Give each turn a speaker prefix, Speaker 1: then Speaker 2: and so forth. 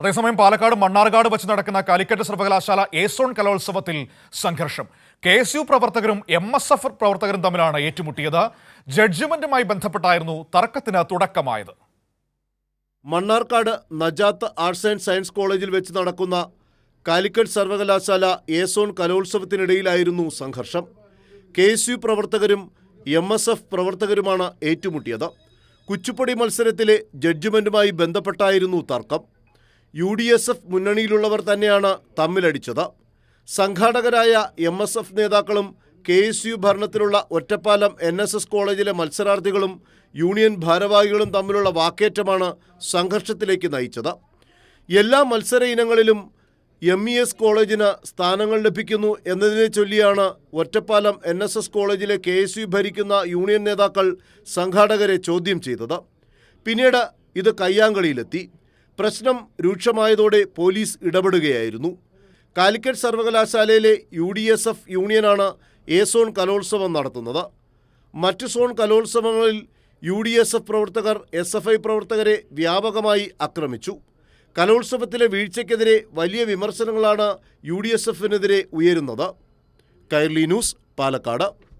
Speaker 1: അതേസമയം പാലക്കാട് മണ്ണാർക്കാട് വെച്ച് നടക്കുന്ന കാലിക്കറ്റ് സർവകലാശാല എ-സോൺ കലോത്സവത്തിൽ സംഘർഷം. KSU പ്രവർത്തകരും MSF പ്രവർത്തകരും തമ്മിലാണ് ഏറ്റുമുട്ടിയത്. ജഡ്ജ്മെന്റുമായി ബന്ധപ്പെട്ടായിരുന്നു തർക്കത്തിന് തുടക്കമായത്.
Speaker 2: Mannarkkad Najath arts and science കോളേജിൽ വെച്ച് നടക്കുന്ന കാലിക്കറ്റ് സർവകലാശാല എ-സോൺ കലോത്സവത്തിനിടയിലായിരുന്നു സംഘർഷം. KSU പ്രവർത്തകരും MSF പ്രവർത്തകരുമാണ് ഏറ്റുമുട്ടിയത്. കുച്ചിപ്പുടി മത്സരത്തിലെ ജഡ്ജ്മെന്റുമായി ബന്ധപ്പെട്ടായിരുന്നു തർക്കം. UDSF മുന്നണിയിലുള്ളവർ തന്നെയാണ് തമ്മിലടിച്ചത്. സംഘാടകരായ MSF നേതാക്കളും KSU ഭരണത്തിലുള്ള ഒറ്റപ്പാലം NSS കോളേജിലെ മത്സരാർത്ഥികളും യൂണിയൻ ഭാരവാഹികളും തമ്മിലുള്ള വാക്കേറ്റമാണ് സംഘർഷത്തിലേക്ക് നയിച്ചത്. എല്ലാ മത്സര ഇനങ്ങളിലും MES കോളേജിന് സ്ഥാനങ്ങൾ ലഭിക്കുന്നു എന്നതിനെ ചൊല്ലിയാണ് ഒറ്റപ്പാലം NSS കോളേജിലെ KSU ഭരിക്കുന്ന യൂണിയൻ നേതാക്കൾ സംഘാടകരെ ചോദ്യം ചെയ്തത്. പിന്നീട് ഇത് കയ്യാങ്കളിയിലെത്തി. പ്രശ്നം രൂക്ഷമായതോടെ പോലീസ് ഇടപെടുകയായിരുന്നു. കാലിക്കറ്റ് സർവകലാശാലയിലെ UDSF യൂണിയനാണ് എ-സോൺ കലോത്സവം നടത്തുന്നത്. മറ്റ് സോൺ കലോത്സവങ്ങളിൽ UDSF പ്രവർത്തകർ SFI പ്രവർത്തകരെ വ്യാപകമായി ആക്രമിച്ചു. കലോത്സവത്തിലെ വീഴ്ചയ്ക്കെതിരെ വലിയ വിമർശനങ്ങളാണ് UDSFനെതിരെ ഉയരുന്നത്. കൈരളി ന്യൂസ്, പാലക്കാട്.